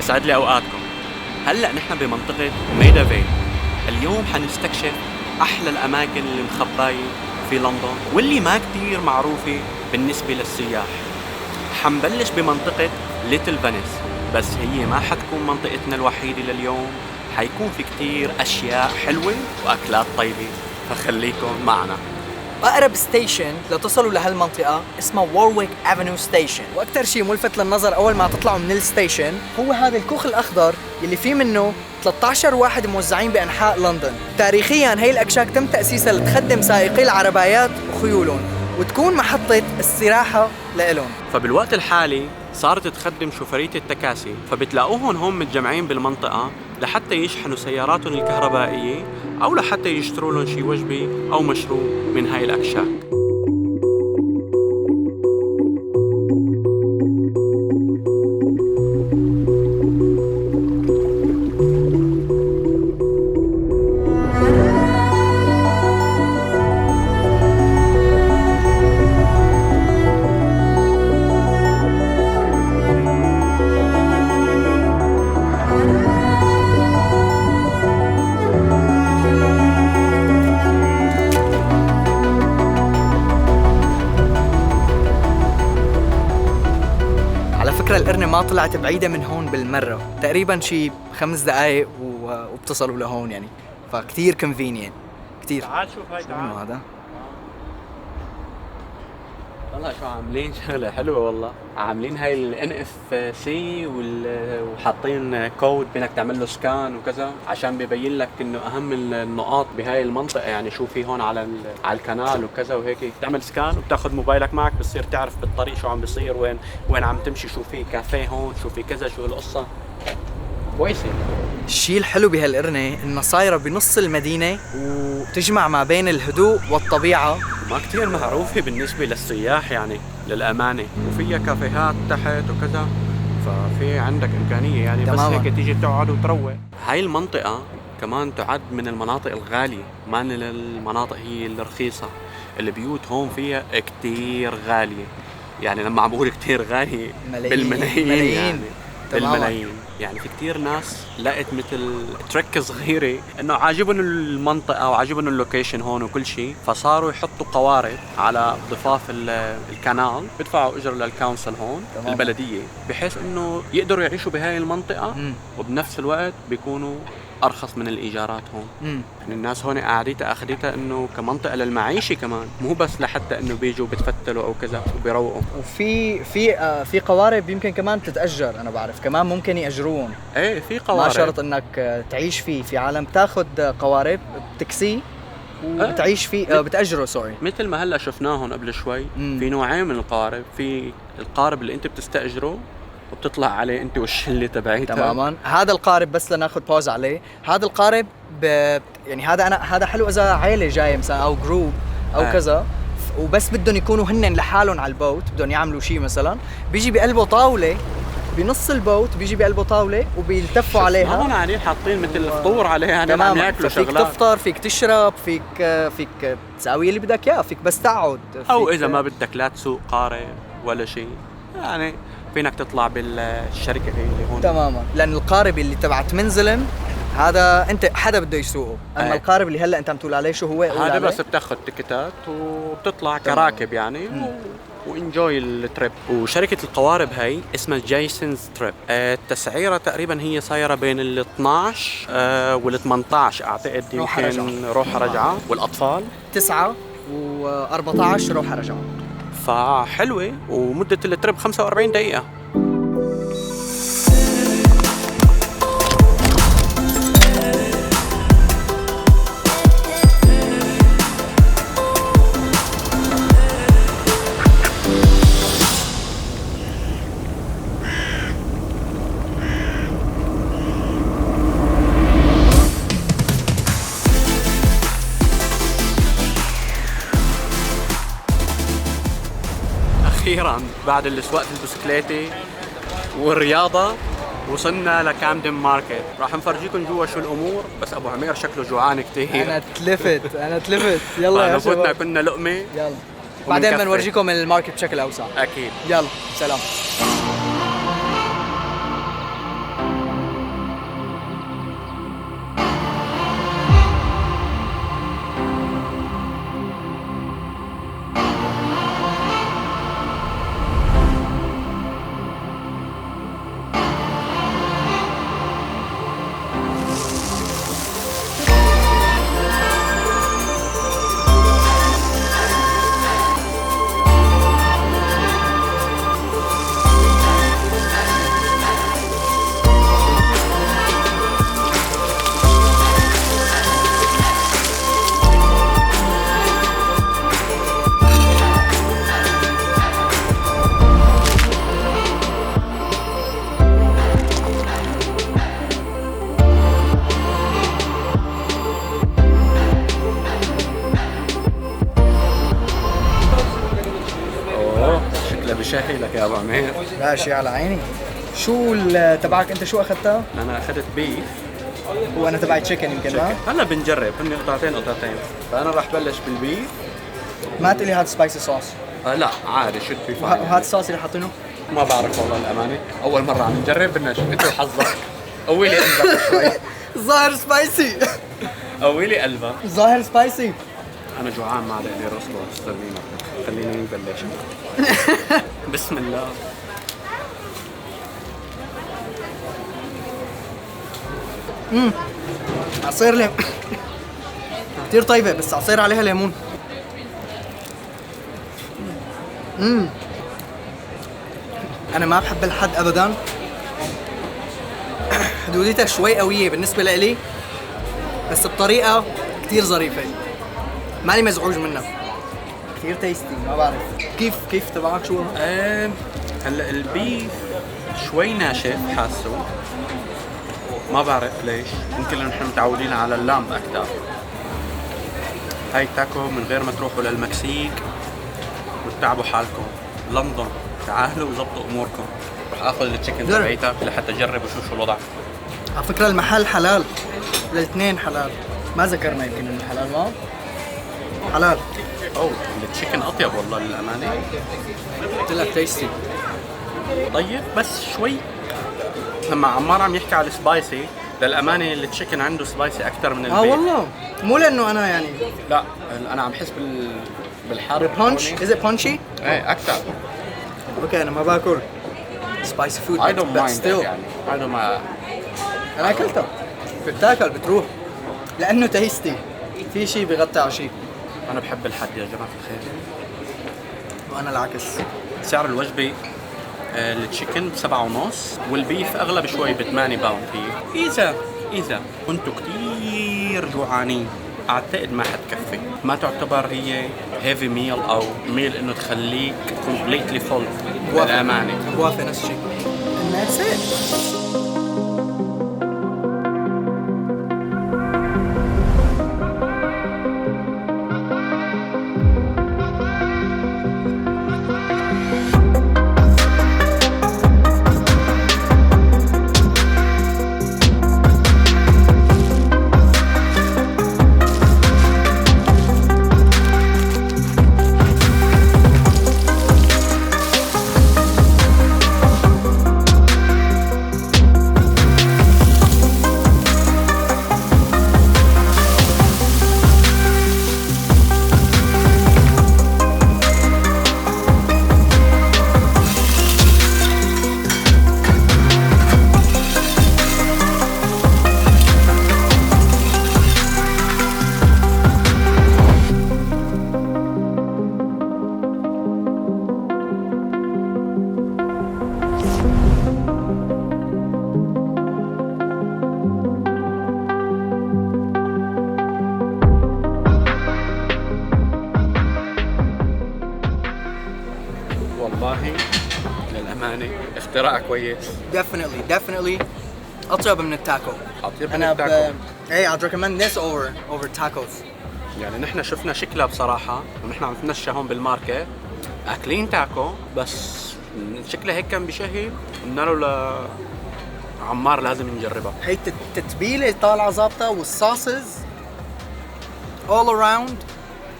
يسعد لي أوقاتكم. هلأ نحن بمنطقة ميدا فيل. اليوم حنستكشف أحلى الأماكن اللي مخباية في لندن واللي ما كتير معروفة بالنسبة للسياح. حنبلش بمنطقة ليتل فينيس، بس هي ما حتكون منطقتنا الوحيدة لليوم، حيكون في كتير أشياء حلوة وأكلات طيبة، فخليكم معنا. أقرب ستيشن لتصلوا لهالمنطقة اسمها وورويك افنيو ستيشن، وأكثر شيء ملفت للنظر أول ما تطلعوا من الستيشن هو هذا الكوخ الأخضر يلي فيه منه 13 واحد موزعين بأنحاء لندن. تاريخياً هي الأكشاك تم تأسيسها لتخدم سائقي العربايات وخيولهم وتكون محطة استراحة لإلهم. فبالوقت الحالي صارت تخدم شوفرية التكاسي، فبتلاقوهم هم متجمعين بالمنطقة لحتى يشحنوا سياراتهم الكهربائية أو لحتى يشتروا لهم شي وجبة أو مشروب من هاي الأكشاك. القرنة ما طلعت بعيدة من هون بالمرة، تقريباً شي 5 دقايق وبتصلوا لهون يعني، فكتير convenient كتير. تعال شوف هاي، تعال. هذا والله شو عاملين شغلة حلوة والله. عاملين هاي ال NFC وحاطين كود بينك تعمل له سكان وكذا عشان بيبين لك انه اهم النقاط بهاي المنطقة، يعني شو في هون على الكنال وكذا وهيك. تعمل سكان وبتاخذ موبايلك معك، بتصير تعرف بالطريق شو عم بيصير، وين عم تمشي، شو في كافيه هون، شو في كذا، شو القصة. كويسة. الشيء الحلو بهالقرنة إنها صايرة بنص المدينة وتجمع ما بين الهدوء والطبيعة، ما كتير معروفة بالنسبة للسياح يعني للأمانة، وفيها كافيهات تحت وكذا، ففي عندك إمكانية يعني تماماً. بس هيك تيجي تقعد وتروق. هاي المنطقة كمان تعد من المناطق الغالية، ما من المناطق هي الرخيصة. البيوت هون فيها كتير غالية، يعني لما عم بقول كتير غالية بالملايين يعني بالملايين. يعني في كتير ناس لقت مثل ترك صغيرة انه عاجبهم المنطقة وعاجبهم اللوكيشن هون وكل شيء، فصاروا يحطوا قوارب على ضفاف الكنال، بدفعوا اجر للكونسل هون تمام. البلدية، بحيث انه يقدروا يعيشوا بهاي المنطقة وبنفس الوقت بيكونوا ارخص من الايجارات هون. يعني الناس هون قاعديتها اخذتها انه كمنطقة للمعيشة كمان، مو بس لحتى انه بيجوا بتفتلوا او كذا وبيروقوا. وفي قوارب يمكن كمان تتأجر، انا بعرف كمان ممكن يأجروهم. ايه في قوارب، ما شرط انك تعيش فيه، في عالم تاخذ قوارب بتكسي وبتعيش فيه، بتأجره سوري. مثل ما هلا شفناهم قبل شوي. في نوعين من القوارب، في القارب اللي انت بتستأجره وبتطلع عليه انت والشله تبعيتها. تماما. هذا القارب بس لناخذ باوز عليه، هذا القارب يعني هذا حلو اذا عائله جايه مثلا او جروب او كذا، وبس بدهم يكونوا هن لحالهم على البوت، بدهم يعملوا شيء مثلا، بيجي بقلبه طاوله بنص البوت، بيجي بقلبه طاوله وبيلتفوا عليها. هون قاعدين حاطين مثل فطور عليها، يعني عم ياكلوا شغلات. فيك تفطر، فيك تشرب، فيك تساوي اللي بدك اياه، فيك بس تقعد، او اذا ما بدك لا تسوق قارب ولا شيء، يعني فينك تطلع بالشركه هي اللي هون. تماما. لان القارب اللي تبعت منزلم هذا انت حدا بده يسوقه، اما القارب اللي هلا انت عم تقول عليه شو هو؟ هذا بس بتاخذ تيكتات وبتطلع كراكب يعني وانجوي التريب. وشركة القوارب هاي اسمها جايسونز تريب. التسعيرة تقريبا هي صايرة بين ال 12 وال 18 اعتقد، يمكن روحة رجعة، والاطفال 9 و14 روحة رجعة. فحلوة، ومدة التريب 45 دقيقة. أخيراً بعد السواقة البسكليتي والرياضة وصلنا لكامدن ماركت. راح نفرجيكم جوا شو الأمور، بس أبو عمير شكله جوعان كتير. أنا تلفت يلا يا شباب. فنفوتنا كنا لقمة، يلا بعدين بنورجيكم الماركت بشكل أوسع. أكيد. يلا سلام. شاهي لك يا ابو عمير. لا شي على عيني. شو تبعك انت شو اخذتها؟ انا اخذت بيف وانا تبعي تشيكن يمكن ما؟ هلا بنجرب، هن قطعتين، فانا راح بلش بالبيف. ما تقولي هاد سبايسي صوص. لا عادي شو في وهاد الصوص اللي حاطينه؟ ما بعرف والله الامانه، اول مره عم نجرب بدنا نشوف انت وحظك. قوي لي قلبك شوي. ظاهر سبايسي. قوي لي قلبك. ظاهر سبايسي. انا جوعان ما علي رسله استنينا، خلينا نبلش. بسم الله. عصير ليمون كثير طيبة، بس عصير عليها ليمون. أنا ما بحب الحد أبداً. حدوديتها شوي قوية بالنسبة لإلي، بس بطريقة كثير ظريفة. ماني مزعوج منها. كثير تيستي. ما بعرف كيف تبعك شو؟ هلا البيف شوي ناشف حاسه، ما بعرف ليش، يمكن لأنه نحن متعودين على اللامب أكثر. هاي تاكو من غير ما تروحوا للمكسيك وتتعبوا حالكم. لندن تعالوا وظبطوا أموركم. رح آخذ التشيكن تبعيتك لحتى أجرب وشوف شو الوضع. على فكرة المحل حلال، الاثنين حلال. ما ذكرنا يمكن إنه حلال ما؟ حلال. أوه التشيكن أطيب والله للأمانة. قلت لك تيستي. طيب بس شوي لما عمار عم يحكي على السبايسي، للأمانة التشيكن عنده سبايسي أكثر من البيف. والله مو لأنه أنا يعني. لا أنا عم حس بالحار. بانش؟ is it punchy؟ إيه أكثر. اوكي انا ما باكل سبايسي فود. I don't mind still. يعني I don't mind. انا اكلتها بتاكل بتروح لانه تيستي. في شيء بيغطي على شيء. أنا بحب الحد يا جماعة الخير. وانا العكس. سعر الوجبة التشيكن ب7.5 والبيف أغلى بشوي ب8 باوند. هي إذا كنتوا كتير جوعانين أعتقد ما حتكفي. ما تعتبر هي هيفي ميل أو ميل إنه تخليك كومبليتلي فول للأمانة. بوافق نفس الشيء. And that's it. والله للأمانة اختراع كويس. definitely أطيب من التاكو. أطيب من التاكو. Hey, I'd recommend this over tacos. يعني نحن شفنا شكلها بصراحة ونحن عم نتمشى هون بالماركت أكلين تاكو، بس شكلها هيك كان بشهي. قلنا له لعمار لازم نجربها. هي التتبيلة طالعة ظابطة والصوصز all around.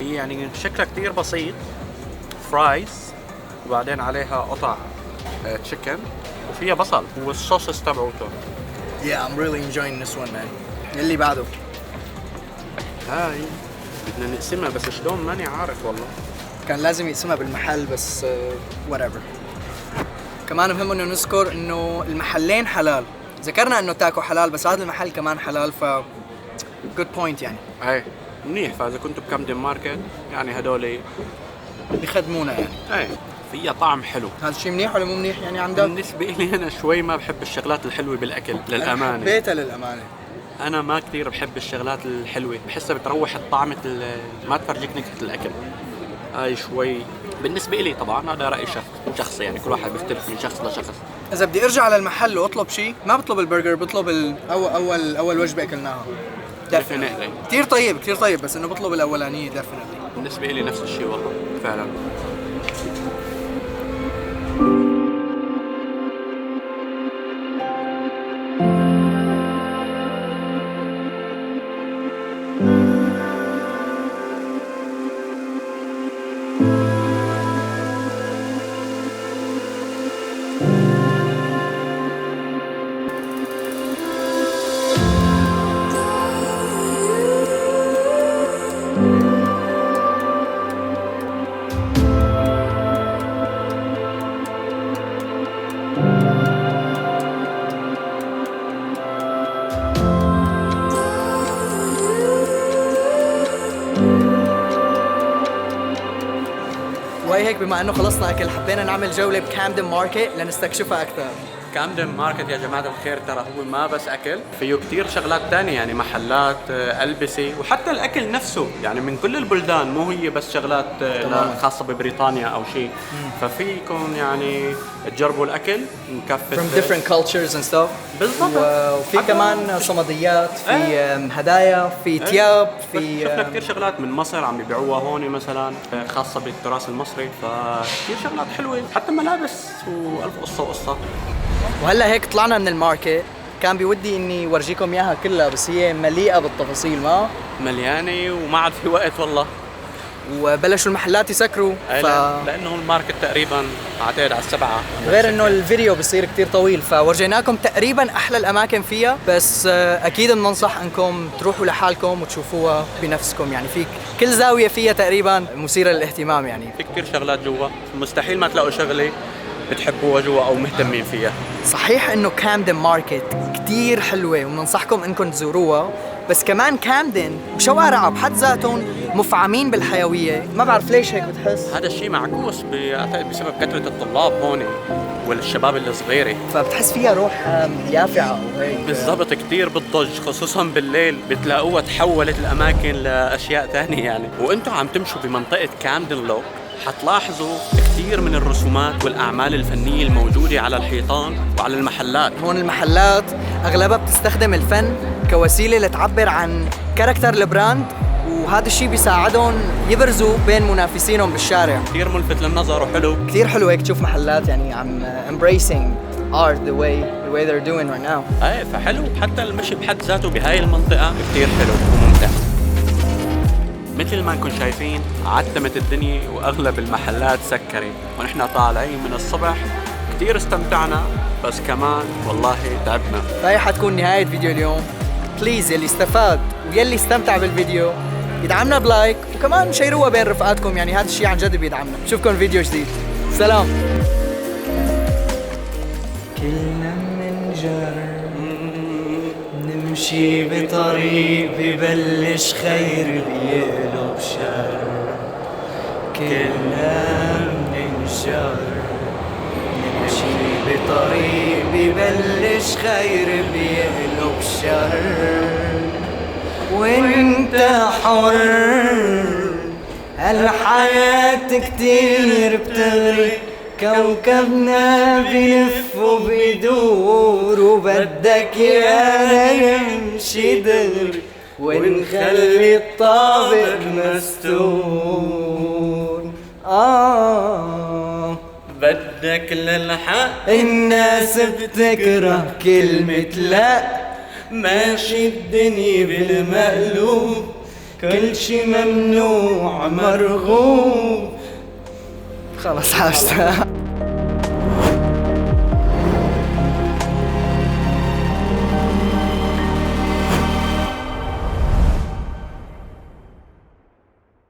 هي يعني شكلها كتير بسيط، فرايز وبعدين عليها قطع تشيكن وفيها بصل والصوصز تبعوته. Yeah, I'm really enjoying this one, man. اللي بعده هاي بدنا نقسمها بس شلون ماني عارف والله. كان لازم يقسمها بالمحل بس whatever. كمان مهم انه نذكر انه المحلين حلال. ذكرنا انه تاكو حلال بس هذا المحل كمان حلال، ف good point يعني. ايه منيح. فاذا كنتوا بكامدن ماركت يعني هدول بيخدمونا يعني. ايه فيها طعم حلو. هذا الشيء منيح ولا مو منيح يعني عندك؟ بالنسبة لي أنا شوي ما بحب الشغلات الحلوة بالأكل للأمانة. حبيتها للأمانة. أنا ما كثير بحب الشغلات الحلوة، بحسها بتروح الطعم ما تفرجيك نكهة الأكل. هاي شوي بالنسبة لي طبعا، هذا رأي شخصي يعني، كل واحد بيختلف من شخص لشخص. إذا بدي أرجع على المحل وأطلب شيء ما بطلب البرجر، بطلب أول وجبة أكلناها. كثير طيب بس إنه بطلب الأولانية definitely. بالنسبة لي نفس الشيء والله فعلا. شوي هيك بما انه خلصنا اكل حبينا نعمل جولة بكامدن ماركت لنستكشفها اكثر. كامدن ماركت يا جماعة الخير ترى هو ما بس أكل، فيه كتير شغلات تانية يعني محلات، ألبسة، وحتى الأكل نفسه يعني من كل البلدان، مو هي بس شغلات خاصة ببريطانيا أو شيء. ففيكم يعني تجربوا الأكل مكفي from different cultures and stuff. بالضبط. وفي كمان صمديات، في هدايا، في تياب، في شفنا كتير شغلات من مصر عم يبيعوها هون مثلا خاصة بالتراث المصري، فكتير شغلات حلوة، حتى ملابس وألف قصة وقصة. وهلا هيك طلعنا من الماركت، كان بودي اني ورجيكم اياها كلها بس هي مليئة بالتفاصيل، ما مليانة وما عاد في وقت والله. وبلشوا المحلات يسكروا لانه الماركت تقريبا عتاد على 7. غير انه الفيديو بصير كتير طويل، فورجيناكم تقريبا احلى الاماكن فيها، بس اكيد بننصح انكم تروحوا لحالكم وتشوفوها بنفسكم. يعني في كل زاوية فيها تقريبا مثيرة للاهتمام، يعني في كتير شغلات جوا، مستحيل ما تلاقوا شغلة بتحبوها جوا او مهتمين فيها. صحيح انه كامدن ماركت كتير حلوة وبننصحكم انكم تزوروها، بس كمان كامدن وشوارعها بحد ذاتهم مفعمين بالحيوية. ما بعرف ليش هيك بتحس، هذا الشيء معكوس بسبب كثرة الطلاب هون والشباب الصغيرة، فبتحس فيها روح يافعة وهيك. بالضبط، كتير بالضج خصوصا بالليل بتلاقوها تحولت الأماكن لأشياء ثانية يعني. وانتم عم تمشوا بمنطقة كامدن لوك حتلاحظوا كثير من الرسومات والأعمال الفنية الموجودة على الحيطان وعلى المحلات. هون المحلات أغلبها بتستخدم الفن كوسيلة لتعبر عن كاركتر البراند، وهذا الشيء بيساعدهم يبرزوا بين منافسينهم بالشارع. كثير ملفت للنظر وحلو. كثير حلو هيك تشوف محلات يعني عم embracing art the way they're doing right now. ايه فحلو، حتى المشي بحد ذاته بهاي المنطقة كثير حلو وممتع. مثل ما نكون شايفين عتمت الدنيا واغلب المحلات سكرت، ونحن طالعين من الصبح كثير استمتعنا، بس كمان والله تعبنا. فهي حتكون نهاية فيديو اليوم. بليز يلي استفاد ويلي استمتع بالفيديو يدعمنا بلايك، وكمان شيروها بين رفقاتكم، يعني هذا الشيء عن جد بيدعمنا. بشوفكم فيديو جديد، سلام. كلنا منجرب نمشي بطريق ببلش خير بيقلب شر. كلنا منجرب نمشي بطريق ببلش خير بيقلب شر. وانت حر، هالحياة كتير بتغري، كوكبنا بيلف وبيدور، وبدك يا نمشي دغري ونخلي الطابق مستور. بدك للحق الناس بتكره كلمة لا، ماشي الدنيا بالمقلوب، كل شي ممنوع مرغوب. خلص عشتها.